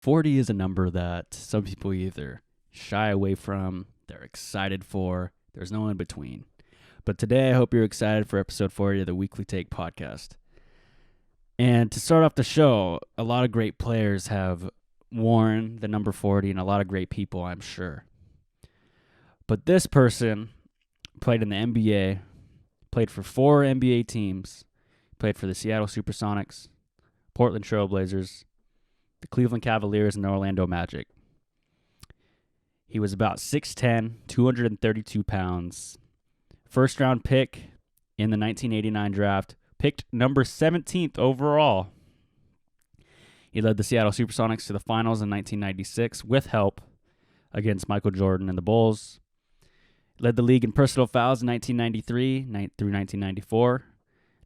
40 is a number that some people either shy away from, they're excited for, there's no in between. But today, I hope you're excited for episode 40 of the Weekly Take podcast. And to start off the show, a lot of great players have worn the number 40 and a lot of great people, I'm sure. But this person played in the NBA, played for 4 NBA teams, played for the Seattle Supersonics, Portland Trail Blazers, the Cleveland Cavaliers, and the Orlando Magic. He was about 6'10", 232 pounds. First round pick in the 1989 draft, picked number 17th overall. He led the Seattle Supersonics to the finals in 1996 with help against Michael Jordan and the Bulls. Led the league in personal fouls in 1993 through 1994,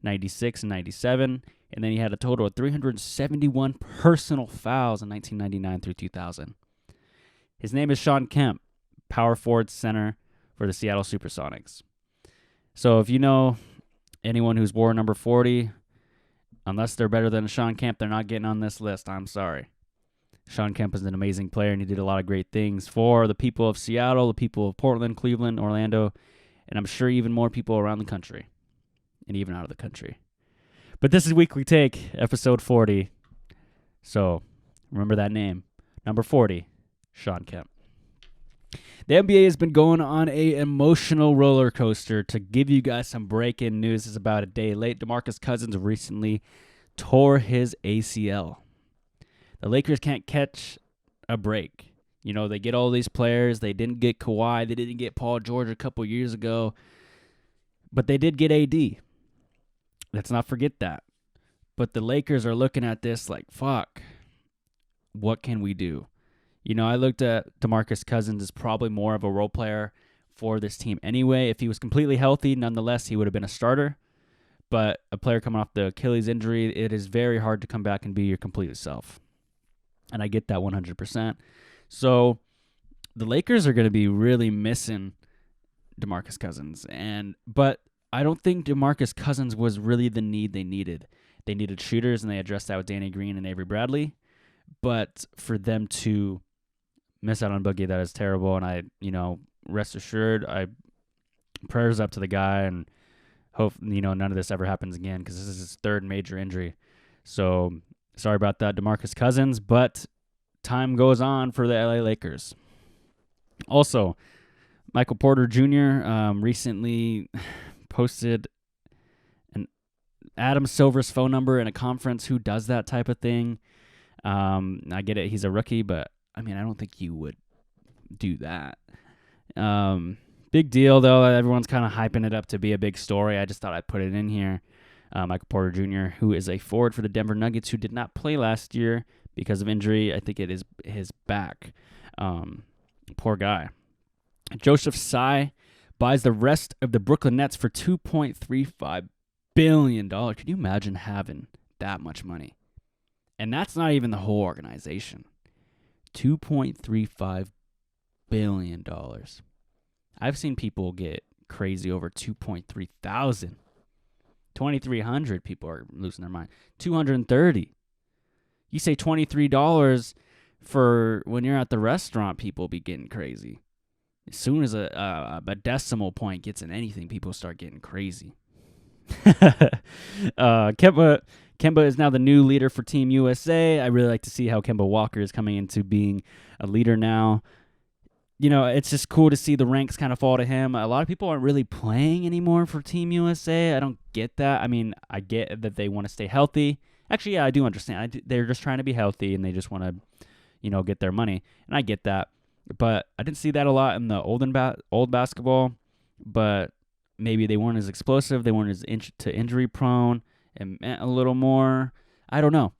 96 and 97. And then he had a total of 371 personal fouls in 1999 through 2000. His name is Shawn Kemp, power forward center for the Seattle Supersonics. So if you know anyone who's wore number 40, unless they're better than Shawn Kemp, they're not getting on this list. I'm sorry. Shawn Kemp is an amazing player, and he did a lot of great things for the people of Seattle, the people of Portland, Cleveland, Orlando, and I'm sure even more people around the country and even out of the country. But this is Weekly Take, episode 40. So remember that name. Number 40, Shawn Kemp. The NBA has been going on an emotional roller coaster. To give you guys some breaking news, is about a day late. DeMarcus Cousins recently tore his ACL. The Lakers can't catch a break. You know, they get all these players. They didn't get Kawhi. They didn't get Paul George a couple years ago. But they did get AD. Let's not forget that. But the Lakers are looking at this like, fuck, what can we do? You know, I looked at DeMarcus Cousins as probably more of a role player for this team anyway. If he was completely healthy, nonetheless, he would have been a starter. But a player coming off the Achilles injury, it is very hard to come back and be your complete self. And I get that 100%. So the Lakers are going to be really missing DeMarcus Cousins. But I don't think DeMarcus Cousins was really the need they needed. They needed shooters, and they addressed that with Danny Green and Avery Bradley. But for them to miss out on Boogie, that is terrible. And rest assured, prayers up to the guy, and hope none of this ever happens again, because this is his third major injury. So sorry about that, DeMarcus Cousins. But time goes on for the LA Lakers. Also, Michael Porter Jr. Recently posted an Adam Silver's phone number in a conference. Who does that type of thing? I get it. He's a rookie, but I don't think you would do that. Big deal, though. Everyone's kind of hyping it up to be a big story. I just thought I'd put it in here. Michael Porter Jr., who is a forward for the Denver Nuggets, who did not play last year because of injury. I think it is his back. Poor guy. Joseph Tsai buys the rest of the Brooklyn Nets for $2.35 billion. Could you imagine having that much money? And that's not even the whole organization. $2.35 billion. I've seen people get crazy over 2.3 thousand. 2,300 people are losing their mind. 230. You say $23 for when you're at the restaurant, people be getting crazy. As soon as a decimal point gets in anything, people start getting crazy. Kemba is now the new leader for Team USA. I really like to see how Kemba Walker is coming into being a leader now. It's just cool to see the ranks kind of fall to him. A lot of people aren't really playing anymore for Team USA. I don't get that. I get that they want to stay healthy. Actually, yeah, I do understand. They're just trying to be healthy, and they just want to, get their money. And I get that. But I didn't see that a lot in the old basketball. But maybe they weren't as explosive. They weren't as injury prone. It meant a little more. I don't know.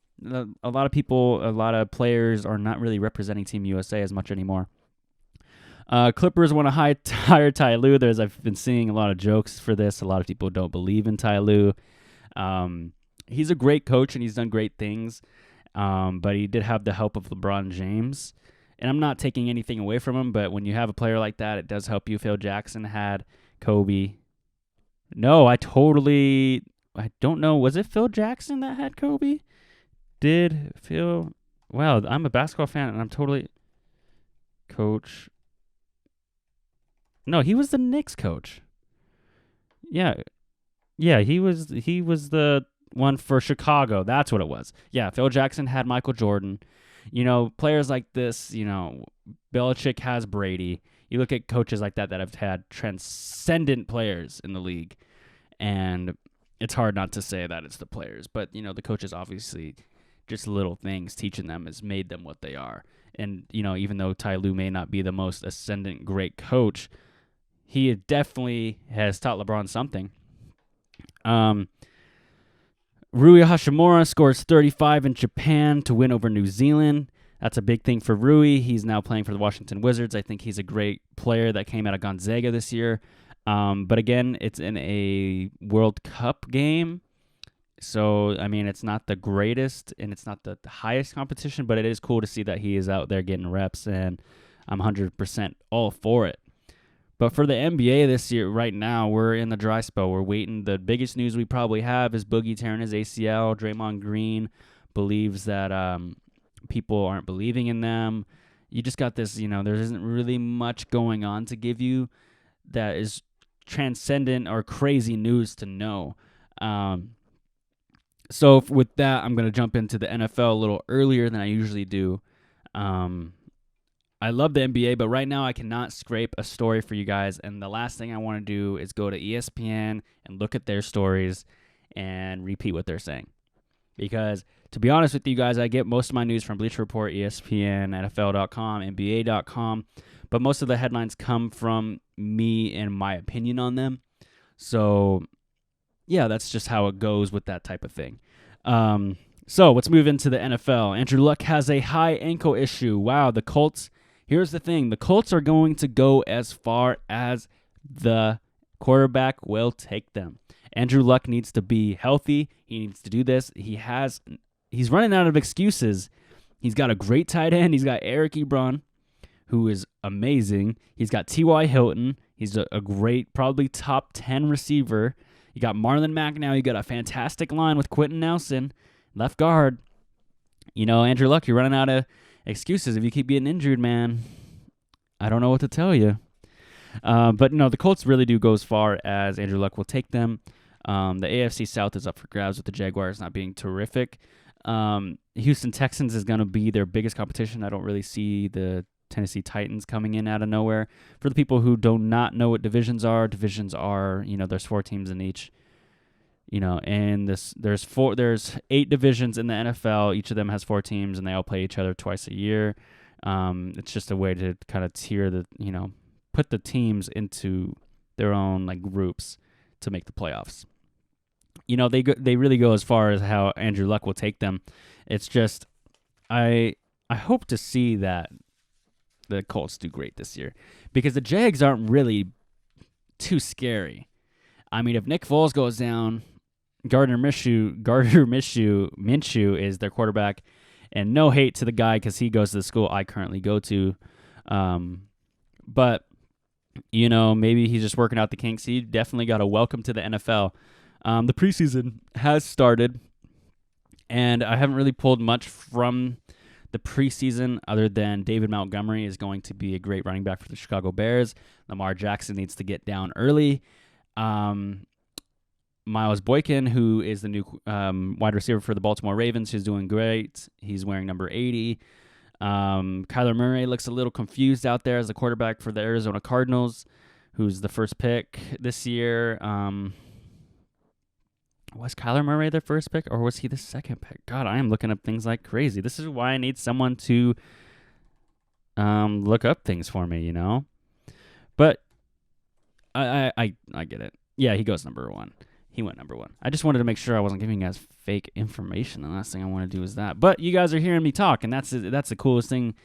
A lot of players are not really representing Team USA as much anymore. Clippers want to hire Ty Lue. I've been seeing a lot of jokes for this. A lot of people don't believe in Ty Lue. He's a great coach, and he's done great things. But he did have the help of LeBron James. And I'm not taking anything away from him, but when you have a player like that, it does help you. Phil Jackson had Kobe. No, I don't know. Was it Phil Jackson that had Kobe? Did Phil Wow, I'm a basketball fan, and I'm totally coach. No, he was the Knicks coach. Yeah, yeah, he was the one for Chicago. That's what it was. Yeah, Phil Jackson had Michael Jordan. Players like this. Belichick has Brady. You look at coaches like that have had transcendent players in the league, and it's hard not to say that it's the players. But the coaches obviously just little things teaching them has made them what they are. And even though Ty Lue may not be the most ascendant great coach, he definitely has taught LeBron something. Rui Hashimura scores 35 in Japan to win over New Zealand. That's a big thing for Rui. He's now playing for the Washington Wizards. I think he's a great player that came out of Gonzaga this year. But again, it's in a World Cup game. So, it's not the greatest and it's not the highest competition, but it is cool to see that he is out there getting reps, and I'm 100% all for it. But for the NBA this year, right now, we're in the dry spell. We're waiting. The biggest news we probably have is Boogie tearing his ACL. Draymond Green believes that people aren't believing in them. You just got this, there isn't really much going on to give you that is transcendent or crazy news to know. So with that, I'm going to jump into the NFL a little earlier than I usually do. I love the NBA, but right now I cannot scrape a story for you guys. And the last thing I want to do is go to ESPN and look at their stories and repeat what they're saying. Because to be honest with you guys, I get most of my news from Bleacher Report, ESPN, NFL.com, NBA.com. But most of the headlines come from me and my opinion on them. So, yeah, that's just how it goes with that type of thing. So let's move into the NFL. Andrew Luck has a high ankle issue. Wow, the Colts. Here's the thing. The Colts are going to go as far as the quarterback will take them. Andrew Luck needs to be healthy. He needs to do this. He's running out of excuses. He's got a great tight end. He's got Eric Ebron, who is amazing. He's got T.Y. Hilton. He's a great, probably top 10 receiver. You got Marlon Mack now. You got a fantastic line with Quentin Nelson, left guard. Andrew Luck, you're running out of excuses. If you keep getting injured, man, I don't know what to tell you. But no, the Colts really do go as far as Andrew Luck will take them. The AFC South is up for grabs with the Jaguars not being terrific. Houston Texans is going to be their biggest competition. I don't really see the Tennessee Titans coming in out of nowhere. For the people who do not know what divisions are, there's 4 teams in each. And there's 8 divisions in the NFL. Each of them has 4 teams, and they all play each other twice a year. It's just a way to kind of put the teams into their own groups to make the playoffs. They really go as far as how Andrew Luck will take them. It's just I hope to see that the Colts do great this year, because the Jags aren't really too scary. If Nick Foles goes down, Gardner Minshew is their quarterback, and no hate to the guy because he goes to the school I currently go to, but maybe he's just working out the kinks. He definitely got a welcome to the NFL. The preseason has started, and I haven't really pulled much from the preseason other than David Montgomery is going to be a great running back for the Chicago Bears. Lamar Jackson needs to get down early. Miles Boykin, who is the new wide receiver for the Baltimore Ravens, who's doing great. He's wearing number 80. Kyler Murray looks a little confused out there as the quarterback for the Arizona Cardinals, who's the first pick this year. Was Kyler Murray the first pick, or was he the second pick? God, I am looking up things like crazy. This is why I need someone to look up things for me, But I get it. Yeah, he goes number 1. He went number 1. I just wanted to make sure I wasn't giving you guys fake information. The last thing I want to do is that. But you guys are hearing me talk, and that's the coolest thing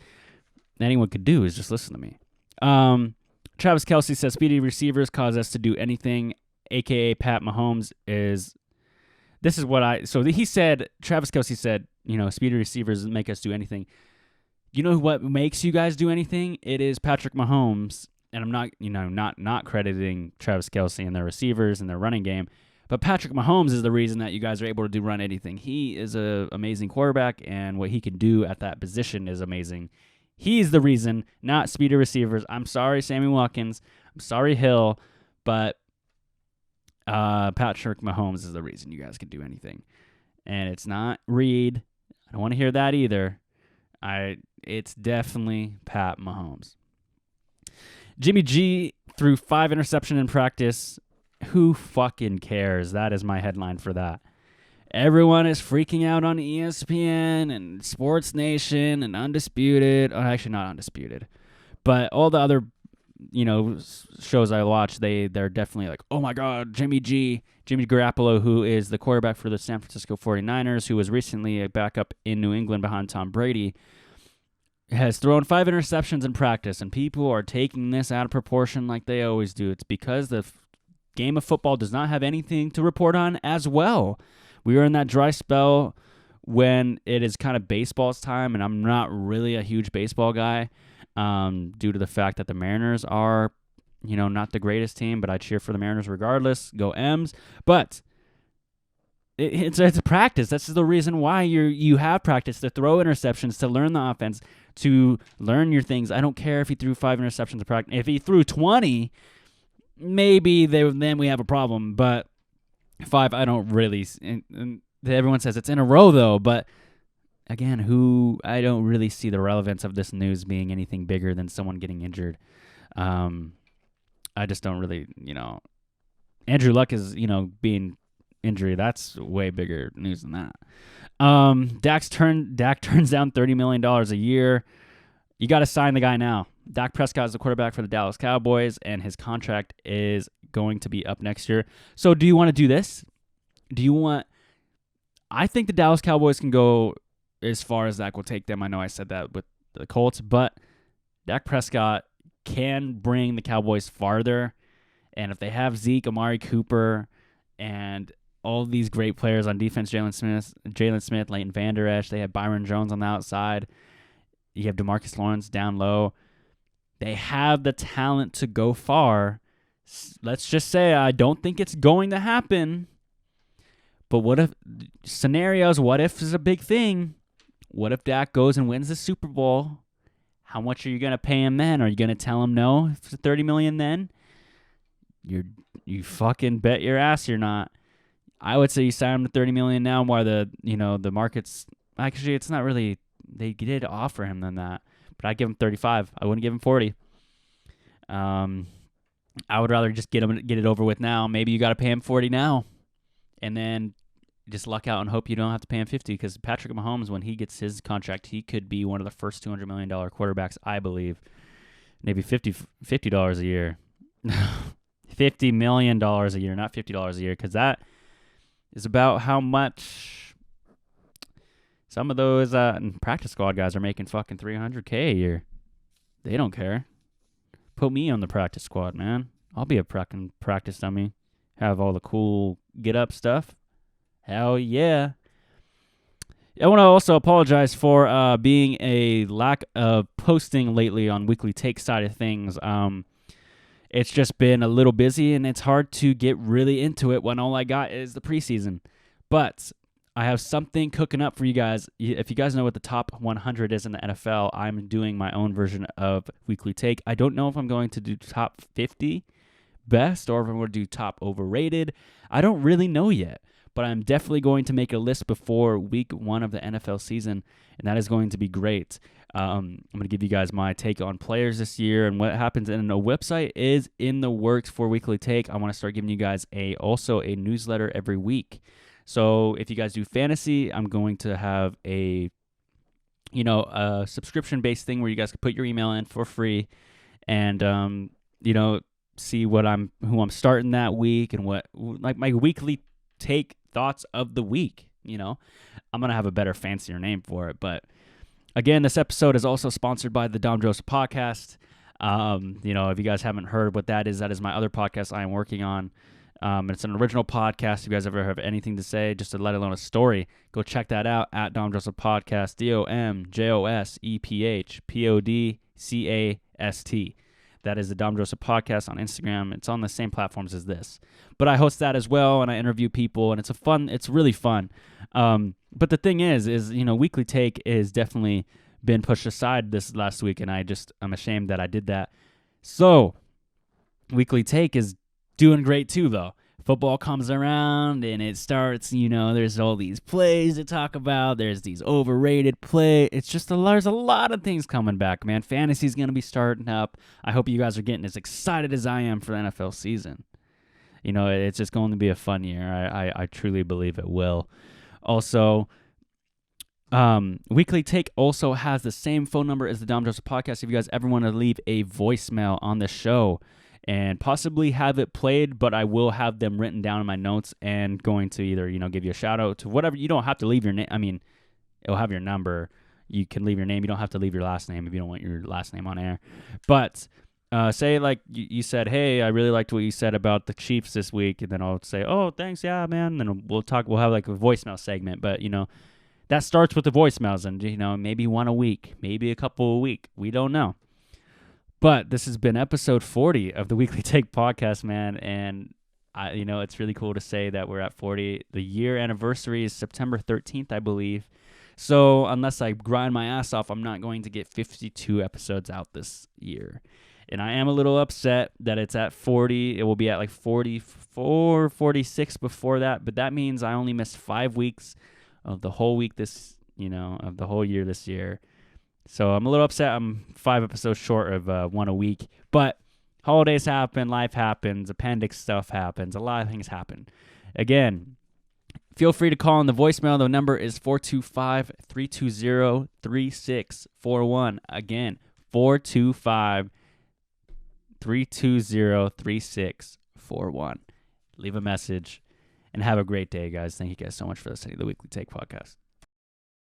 anyone could do is just listen to me. Travis Kelce says speedy receivers cause us to do anything, a.k.a. Pat Mahomes is... This is what he said, Travis Kelce said, speedy receivers make us do anything. You know what makes you guys do anything? It is Patrick Mahomes. And I'm not crediting Travis Kelce and their receivers and their running game, But Patrick Mahomes is the reason that you guys are able to run anything. He is an amazing quarterback, and what he can do at that position is amazing. He's the reason, not speedy receivers. I'm sorry, Sammy Watkins. I'm sorry, Hill. But Patrick Mahomes is the reason you guys can do anything. And it's not Reed. I don't want to hear that either. It's definitely Pat Mahomes. Jimmy G threw 5 interceptions in practice. Who fucking cares? That is my headline for that. Everyone is freaking out on ESPN and Sports Nation and Undisputed. Oh, actually, not Undisputed. But all the other, shows I watch, they're definitely like, oh my God, Jimmy Garoppolo, who is the quarterback for the San Francisco 49ers, who was recently a backup in New England behind Tom Brady, has thrown 5 interceptions in practice, and people are taking this out of proportion like they always do. It's because the game of football does not have anything to report on as well. We are in that dry spell when it is kind of baseball's time, and I'm not really a huge baseball guy due to the fact that the Mariners are, not the greatest team, but I cheer for the Mariners regardless. Go M's. But it's a practice. That's the reason why you have practice, to throw interceptions, to learn the offense, to learn your things. I don't care if he threw 5 interceptions in practice. If he threw 20, maybe then we have a problem. But 5, I don't really. And everyone says it's in a row, though. But again, I don't really see the relevance of this news being anything bigger than someone getting injured. I just don't really, Andrew Luck is, being injury. That's way bigger news than that. Dak turns down $30 million a year. You got to sign the guy now. Dak Prescott is the quarterback for the Dallas Cowboys, and his contract is going to be up next year. So do you want to do this? I think the Dallas Cowboys can go as far as Dak will take them. I know I said that with the Colts, but Dak Prescott can bring the Cowboys farther. And if they have Zeke, Amari Cooper, and all these great players on defense, Jalen Smith, Leighton Vander Esch, they have Byron Jones on the outside. You have DeMarcus Lawrence down low. They have the talent to go far. Let's just say I don't think it's going to happen. But what if is a big thing. What if Dak goes and wins the Super Bowl? How much are you going to pay him then? Are you going to tell him no? If it's $30 million then? You fucking bet your ass you're not. I would say you sign him to $30 million now, while the market's actually, it's not really. They did offer him than that, but I'd give him 35. I wouldn't give him 40. I would rather just get it over with now. Maybe you got to pay him 40 now, and then just luck out and hope you don't have to pay him 50. Because Patrick Mahomes, when he gets his contract, he could be one of the first $200 million quarterbacks, I believe. Maybe $50 a year. $50 million a year, not $50 a year, because that is about how much some of those practice squad guys are making. Fucking $300K a year. They don't care. Put me on the practice squad, man. I'll be a practice dummy. Have all the cool get-up stuff. Hell yeah. I want to also apologize for being a lack of posting lately on Weekly Take side of things. It's just been a little busy, and it's hard to get really into it when all I got is the preseason. But I have something cooking up for you guys. If you guys know what the top 100 is in the NFL, I'm doing my own version of Weekly Take. I don't know if I'm going to do top 50 best or if I'm going to do top overrated. I don't really know yet, but I'm definitely going to make a list before week 1 of the NFL season, and that is going to be great. I'm going to give you guys my take on players this year and what happens. And a website is in the works for Weekly Take. I want to start giving you guys also a newsletter every week. So if you guys do fantasy, I'm going to have a subscription-based thing where you guys can put your email in for free and see who I'm starting that week and what like my weekly take thoughts of the week. I'm going to have a better, fancier name for it, but again, this episode is also sponsored by the Dom Joseph Podcast. If you guys haven't heard what that is my other podcast I am working on. It's an original podcast. If you guys ever have anything to say, just to let alone a story, go check that out at Dom Joseph Podcast, DomJosephPodcast. That is the Dom Joseph Podcast on Instagram. It's on the same platforms as this. But I host that as well, and I interview people, and it's really fun. But the thing is, Weekly Take is definitely been pushed aside this last week, and I'm ashamed that I did that. So, Weekly Take is doing great too, though. Football comes around and it starts, there's all these plays to talk about. There's these overrated plays. There's a lot of things coming back, man. Fantasy's going to be starting up. I hope you guys are getting as excited as I am for the NFL season. It's just going to be a fun year. I truly believe it will. Also, Weekly Take also has the same phone number as the Dom Joseph Podcast. If you guys ever want to leave a voicemail on the show and possibly have it played, but I will have them written down in my notes and going to either, give you a shout out to whatever. You don't have to leave your name. I mean, it'll have your number. You can leave your name. You don't have to leave your last name if you don't want your last name on air. But say like you said, hey, I really liked what you said about the Chiefs this week. And then I'll say, oh, thanks. Yeah, man. And then we'll have like a voicemail segment. But, that starts with the voicemails and, maybe one a week, maybe a couple a week. We don't know. But this has been episode 40 of the Weekly Take Podcast, man. And, it's really cool to say that we're at 40. The year anniversary is September 13th, I believe. So unless I grind my ass off, I'm not going to get 52 episodes out this year. And I am a little upset that it's at 40. It will be at like 44, 46 before that. But that means I only missed 5 weeks of the whole week of the whole year this year. So I'm a little upset. I'm 5 episodes short of one a week. But holidays happen, life happens, appendix stuff happens, a lot of things happen. Again, feel free to call in the voicemail. The number is 425-320-3641. Again, 425-320-3641. Leave a message and have a great day, guys. Thank you guys so much for listening to the Weekly Take Podcast.